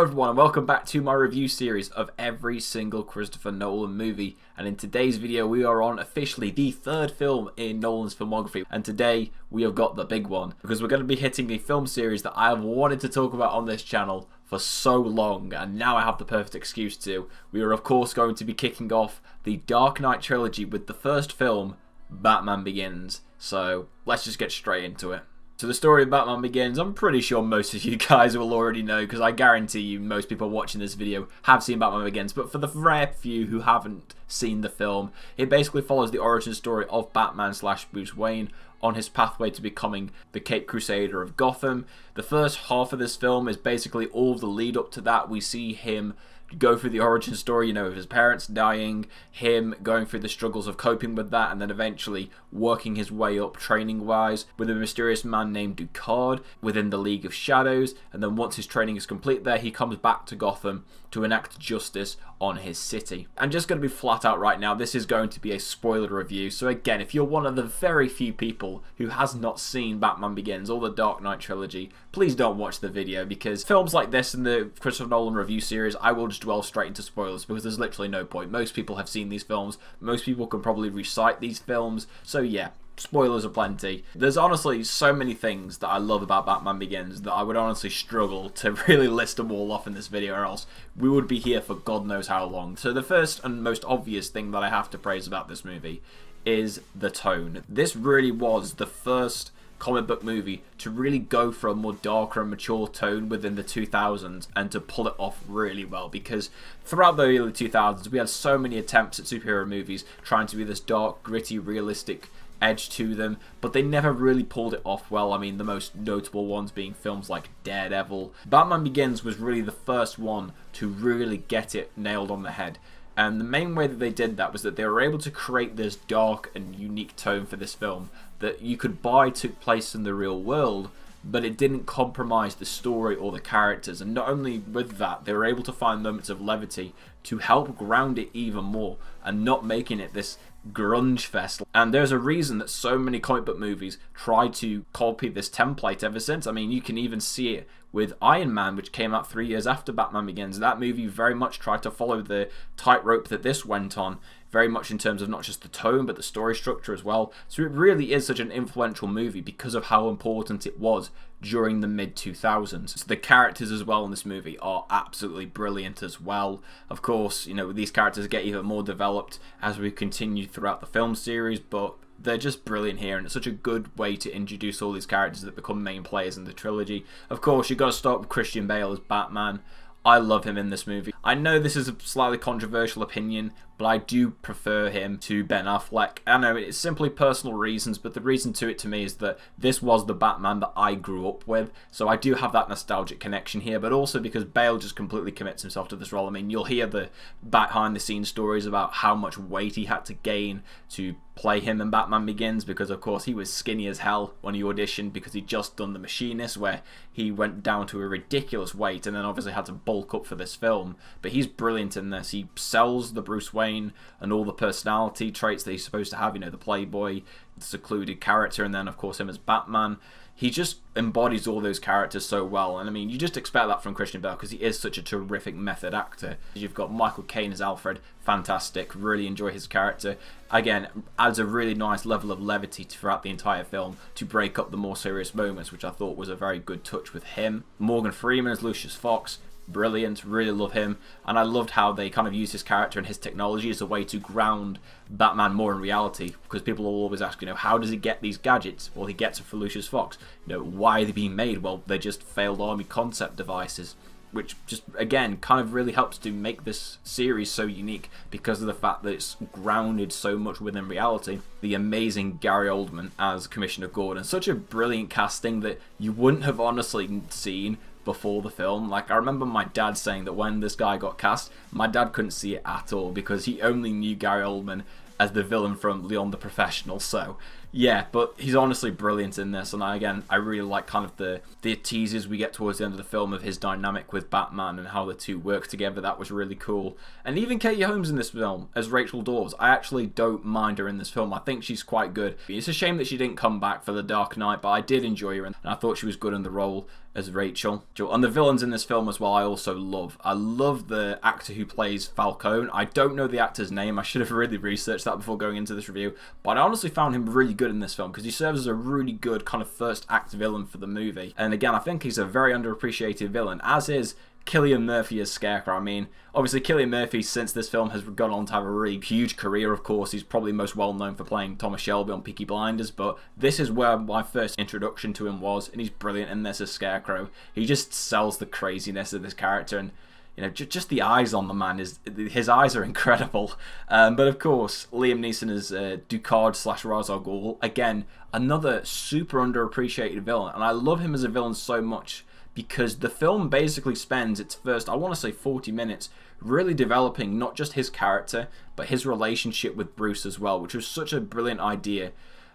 Hello everyone and welcome back to my review series of every single Christopher Nolan movie, and in today's video we are on officially the third film in Nolan's filmography, and today we have got the big one because we're going to be hitting a film series that I have wanted to talk about on this channel for so long, and now I have the perfect excuse to. We are of course going to be kicking off the Dark Knight Trilogy with the first film, Batman Begins, so let's just get straight into it. So the story of Batman Begins, I'm pretty sure most of you guys will already know, because I guarantee you most people watching this video have seen Batman Begins, but for the rare few who haven't seen the film, it basically follows the origin story of Batman / Bruce Wayne on his pathway to becoming the Caped Crusader of Gotham. The first half of this film is basically all of the lead up to that. We see him go through the origin story, you know, of his parents dying, him going through the struggles of coping with that, and then eventually working his way up training-wise with a mysterious man named Ducard within the League of Shadows, and then once his training is complete there, he comes back to Gotham to enact justice on his city. I'm just going to be flat out right now, this is going to be a spoiler review, so again, if you're one of the very few people who has not seen Batman Begins or the Dark Knight Trilogy, please don't watch the video, because films like this in the Christopher Nolan Review Series, I will just dwell straight into spoilers because there's literally no point. Most people have seen these films, most people can probably recite these films, so yeah, spoilers are plenty. There's honestly so many things that I love about Batman Begins that I would honestly struggle to really list them all off in this video, or else we would be here for God knows how long. So the first and most obvious thing that I have to praise about this movie is the tone. This really was the first comic book movie to really go for a more darker and mature tone within the 2000s and to pull it off really well, because throughout the early 2000s we had so many attempts at superhero movies trying to be this dark, gritty, realistic edge to them, but they never really pulled it off well. I mean, the most notable ones being films like Daredevil. Batman Begins was really the first one to really get it nailed on the head. And the main way that they did that was that they were able to create this dark and unique tone for this film that you could buy took place in the real world, but it didn't compromise the story or the characters. And not only with that, they were able to find moments of levity to help ground it even more and not making it this grunge fest. And there's a reason that so many comic book movies try to copy this template ever since. I mean, you can even see it with Iron Man, which came out 3 years after Batman Begins. That movie very much tried to follow the tightrope that this went on, very much in terms of not just the tone but the story structure as well. So it really is such an influential movie because of how important it was during the mid-2000s. So the characters as well in this movie are absolutely brilliant as well. Of course, you know, these characters get even more developed as we continue throughout the film series, but they're just brilliant here, and it's such a good way to introduce all these characters that become main players in the trilogy. Of course, you've got to start with Christian Bale as Batman. I love him in this movie. I know this is a slightly controversial opinion, but I do prefer him to Ben Affleck. I know it's simply personal reasons, but the reason to it to me is that this was the Batman that I grew up with, so I do have that nostalgic connection here, but also because Bale just completely commits himself to this role. I mean, you'll hear the behind-the-scenes stories about how much weight he had to gain to play him in Batman Begins, because of course he was skinny as hell when he auditioned because he'd just done The Machinist, where he went down to a ridiculous weight and then obviously had to bulk up for this film. But he's brilliant in this. He sells the Bruce Wayne and all the personality traits that he's supposed to have, you know, the playboy, the secluded character, and then of course him as Batman. He just embodies all those characters so well, and I mean, you just expect that from Christian Bale because he is such a terrific method actor. You've got Michael Caine as Alfred, fantastic, really enjoy his character. Again, adds a really nice level of levity throughout the entire film to break up the more serious moments, which I thought was a very good touch with him. Morgan Freeman as Lucius Fox, brilliant, really love him, and I loved how they kind of used his character and his technology as a way to ground Batman more in reality, because people will always ask, you know, how does he get these gadgets? Well, he gets it for Lucius Fox. You know, why are they being made? Well, they're just failed army concept devices, which just, again, kind of really helps to make this series so unique because of the fact that it's grounded so much within reality. The amazing Gary Oldman as Commissioner Gordon, such a brilliant casting that you wouldn't have honestly seen before the film. Like, I remember my dad saying that when this guy got cast, my dad couldn't see it at all because he only knew Gary Oldman as the villain from Leon the Professional. So Yeah, but he's honestly brilliant in this, and I really like kind of the teases we get towards the end of the film of his dynamic with Batman and how the two work together. That was really cool. And even Katie Holmes in this film as Rachel Dawes, I actually don't mind her in this film. I think she's quite good. It's a shame that she didn't come back for The Dark Knight, but I did enjoy her, and I thought she was good in the role as Rachel. And the villains in this film as well, I also love. I love the actor who plays Falcone. I don't know the actor's name. I should have really researched that before going into this review, but I honestly found him really good in this film because he serves as a really good kind of first act villain for the movie. And again, I think he's a very underappreciated villain, as is Cillian Murphy as Scarecrow. I mean, obviously Cillian Murphy, since this film, has gone on to have a really huge career. Of course, he's probably most well known for playing Thomas Shelby on Peaky Blinders, but this is where my first introduction to him was, and he's brilliant in this as Scarecrow. He just sells the craziness of this character, and you know, just the eyes on the man, his eyes are incredible. But of course, Liam Neeson as Ducard / Ra's al Ghul, again, another super underappreciated villain, and I love him as a villain so much because the film basically spends its first, I want to say 40 minutes, really developing not just his character, but his relationship with Bruce as well, which was such a brilliant idea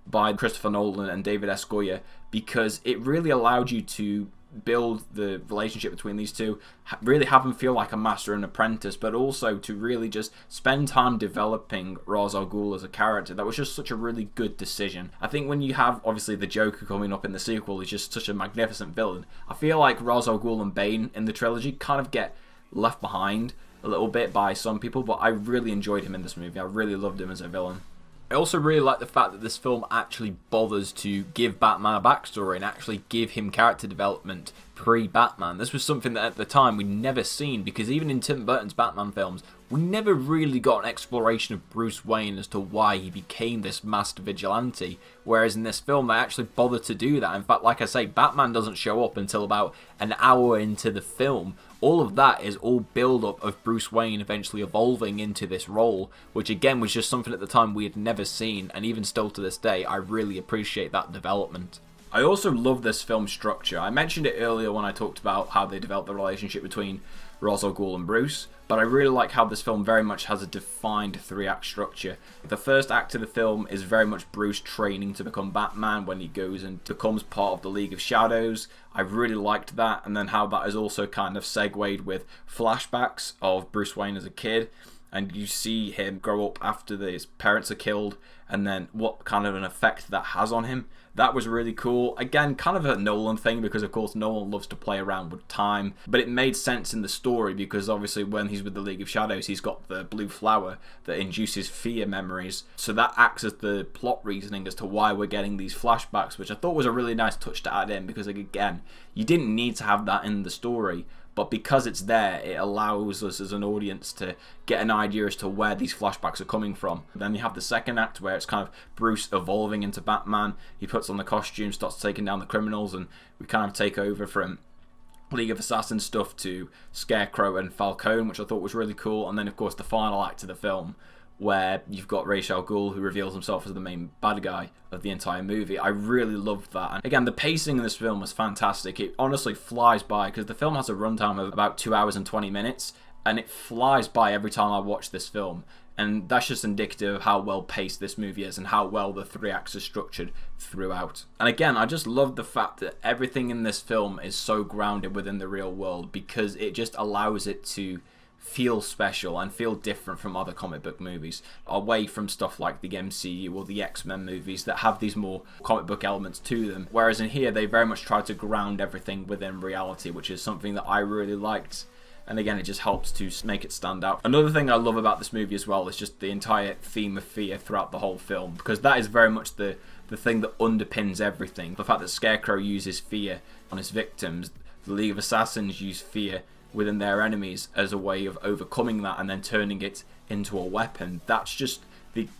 by Christopher Nolan and David S. Goyer, because it really allowed you to build the relationship between these two, really have them feel like a master and apprentice, but also to really just spend time developing Ra's al Ghul as a character. That was just such a really good decision. I think when you have, obviously, the Joker coming up in the sequel, he's just such a magnificent villain. I feel like Ra's al Ghul and Bane in the trilogy kind of get left behind a little bit by some people, but I really enjoyed him in this movie. I really loved him as a villain. I also really like the fact that this film actually bothers to give Batman a backstory and actually give him character development pre-Batman. This was something that at the time we'd never seen, because even in Tim Burton's Batman films, we never really got an exploration of Bruce Wayne as to why he became this master vigilante, whereas in this film they actually bothered to do that. In fact, like I say, Batman doesn't show up until about an hour into the film. All of that is all build-up of Bruce Wayne eventually evolving into this role, which again was just something at the time we had never seen, and even still to this day, I really appreciate that development. I also love this film structure. I mentioned it earlier when I talked about how they developed the relationship between Ra's al Ghul and Bruce, but I really like how this film very much has a defined three-act structure. The first act of the film is very much Bruce training to become Batman when he goes and becomes part of the League of Shadows. I really liked that, and then how that is also kind of segued with flashbacks of Bruce Wayne as a kid, and you see him grow up after his parents are killed, and then what kind of an effect that has on him. That was really cool. Again, kind of a Nolan thing, because of course Nolan loves to play around with time, but it made sense in the story because obviously when he's with the League of Shadows, he's got the blue flower that induces fear memories, so that acts as the plot reasoning as to why we're getting these flashbacks, which I thought was a really nice touch to add in, because again, you didn't need to have that in the story, but because it's there, it allows us as an audience to get an idea as to where these flashbacks are coming from. Then you have the second act where it's kind of Bruce evolving into Batman. He puts on the costume, starts taking down the criminals, and we kind of take over from League of Assassins stuff to Scarecrow and Falcone, which I thought was really cool. And then of course the final act of the film, where you've got Ra's al Ghul, who reveals himself as the main bad guy of the entire movie. I really loved that. And again, the pacing in this film was fantastic. It honestly flies by, because the film has a runtime of about 2 hours and 20 minutes, and it flies by every time I watch this film. And that's just indicative of how well paced this movie is and how well the three acts are structured throughout. And again, I just love the fact that everything in this film is so grounded within the real world, because it just allows it to feel special and feel different from other comic book movies, away from stuff like the MCU or the X-Men movies that have these more comic book elements to them, whereas in here they very much try to ground everything within reality, which is something that I really liked. And again, it just helps to make it stand out. Another thing I love about this movie as well is just the entire theme of fear throughout the whole film, because that is very much the thing that underpins everything. The fact that Scarecrow uses fear on his victims, the League of Assassins use fear within their enemies as a way of overcoming that and then turning it into a weapon. That's just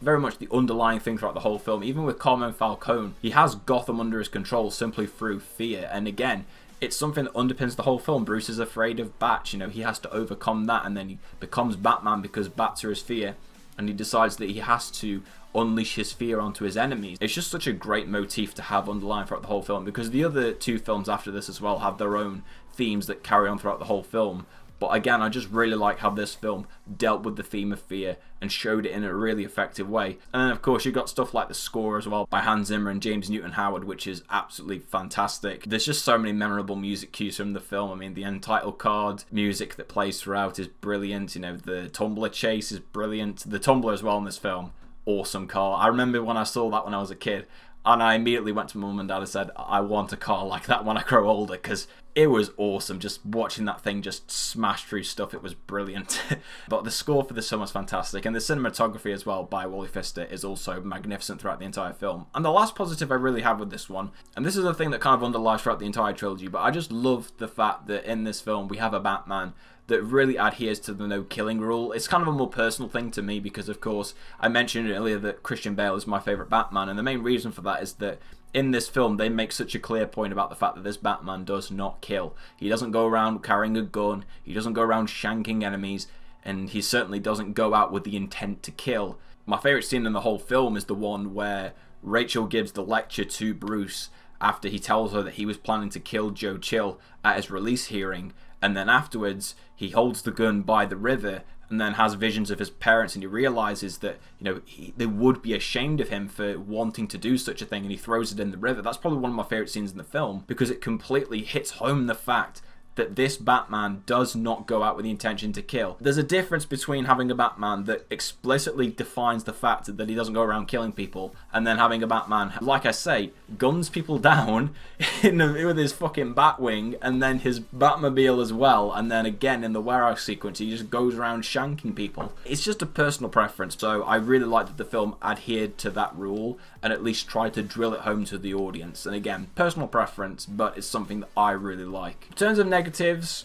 very much the underlying thing throughout the whole film. Even with Carmine Falcone, he has Gotham under his control simply through fear, and again, it's something that underpins the whole film. Bruce is afraid of bats, he has to overcome that, and then he becomes Batman because bats are his fear, and he decides that he has to unleash his fear onto his enemies. It's just such a great motif to have underlying throughout the whole film, because the other two films after this as well have their own themes that carry on throughout the whole film. But again, I just really like how this film dealt with the theme of fear and showed it in a really effective way. And then of course you've got stuff like the score as well by Hans Zimmer and James Newton Howard, which is absolutely fantastic. There's just so many memorable music cues from the film. I mean, the Untitled card music that plays throughout is brilliant. You know, the tumbler chase is brilliant. The tumbler as well in this film, awesome car. I remember when I saw that when I was a kid, and I immediately went to my mum and dad and said, I want a car like that when I grow older, because it was awesome. Just watching that thing just smash through stuff, it was brilliant. But the score for this film was fantastic, and the cinematography as well by Wally Pfister is also magnificent throughout the entire film. And the last positive I really have with this one, and this is a thing that kind of underlies throughout the entire trilogy, but I just love the fact that in this film we have a Batman that really adheres to the no killing rule. It's kind of a more personal thing to me because, of course, I mentioned earlier that Christian Bale is my favourite Batman, and the main reason for that is that in this film they make such a clear point about the fact that this Batman does not kill. He doesn't go around carrying a gun, he doesn't go around shanking enemies, and he certainly doesn't go out with the intent to kill. My favourite scene in the whole film is the one where Rachel gives the lecture to Bruce after he tells her that he was planning to kill Joe Chill at his release hearing, and then afterwards he holds the gun by the river and then has visions of his parents, and he realizes that, you know, they would be ashamed of him for wanting to do such a thing, and he throws it in the river. That's probably one of my favorite scenes in the film because it completely hits home the fact that this Batman does not go out with the intention to kill. There's a difference between having a Batman that explicitly defines the fact that he doesn't go around killing people, and then having a Batman, like I say, guns people down with his fucking Batwing, and then his Batmobile as well, and then again in the warehouse sequence he just goes around shanking people. It's just a personal preference, so I really like that the film adhered to that rule and at least tried to drill it home to the audience. And again, personal preference, but it's something that I really like. In terms of negatives,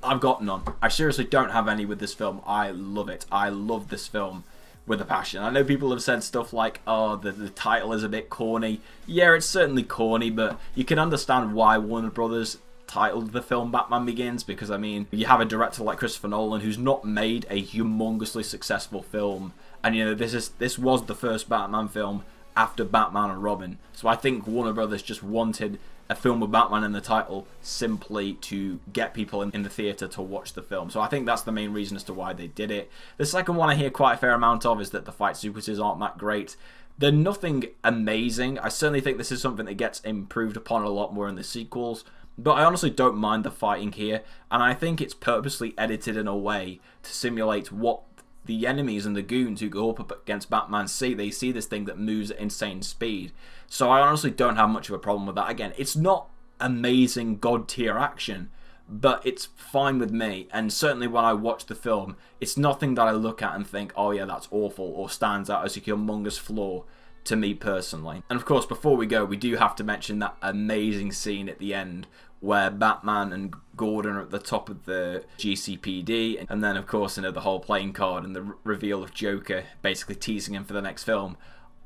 I've got none. I seriously don't have any with this film. I love it. I love this film with a passion. I know people have said stuff like, oh, the title is a bit corny. Yeah, it's certainly corny, but you can understand why Warner Brothers titled the film Batman Begins, because I mean, you have a director like Christopher Nolan who's not made a humongously successful film, and you know, this was the first Batman film after Batman and Robin. So I think Warner Brothers just wanted a film with Batman in the title simply to get people in the theatre to watch the film. So I think that's the main reason as to why they did it. The second one I hear quite a fair amount of is that the fight sequences aren't that great. They're nothing amazing. I certainly think this is something that gets improved upon a lot more in the sequels, but I honestly don't mind the fighting here, and I think it's purposely edited in a way to simulate what the enemies and the goons who go up against Batman see. They see this thing that moves at insane speed. So I honestly don't have much of a problem with that. Again, it's not amazing god tier action, but it's fine with me, and certainly when I watch the film, it's nothing that I look at and think, oh yeah, that's awful, or stands out as a humongous flaw to me personally. And of course, before we go, we do have to mention that amazing scene at the end where Batman and Gordon are at the top of the GCPD, and then of course, you know, the whole playing card and the reveal of Joker basically teasing him for the next film.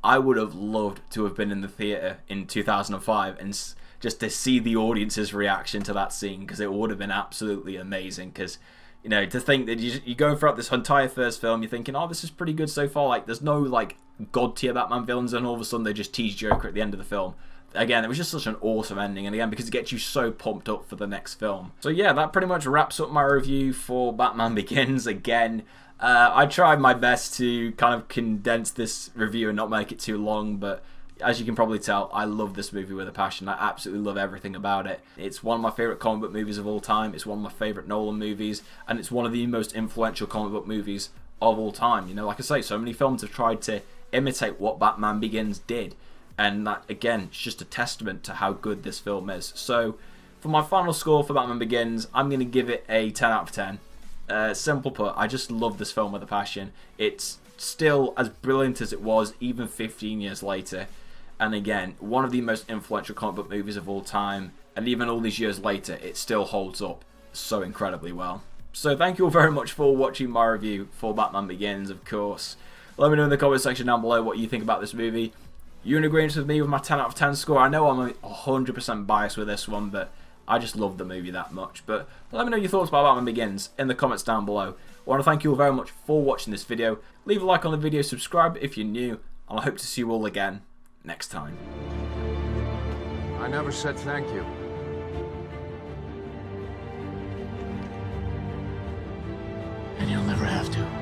I would have loved to have been in the theatre in 2005 and just to see the audience's reaction to that scene, because it would have been absolutely amazing. Because, you know, to think that you're going throughout this entire first film, you're thinking, oh, this is pretty good so far, like there's no like god tier Batman villains, and all of a sudden they just tease Joker at the end of the film. Again, it was just such an awesome ending, and again, because it gets you so pumped up for the next film. So yeah, that pretty much wraps up my review for Batman Begins. Again, I tried my best to kind of condense this review and not make it too long, but as you can probably tell, I love this movie with a passion. I absolutely love everything about it. It's one of my favourite comic book movies of all time, it's one of my favourite Nolan movies, and it's one of the most influential comic book movies of all time. You know, like I say, so many films have tried to imitate what Batman Begins did, and that, again, it's just a testament to how good this film is. So, for my final score for Batman Begins, I'm going to give it a 10 out of 10. Simple put, I just love this film with a passion. It's still as brilliant as it was even 15 years later. And again, one of the most influential comic book movies of all time. And even all these years later, it still holds up so incredibly well. So thank you all very much for watching my review for Batman Begins, of course. Let me know in the comment section down below what you think about this movie. You in agreement with me with my 10 out of 10 score? I know I'm 100% biased with this one, but I just love the movie that much. But let me know your thoughts about Batman Begins in the comments down below. I want to thank you all very much for watching this video. Leave a like on the video, subscribe if you're new, and I hope to see you all again next time. I never said thank you. have to.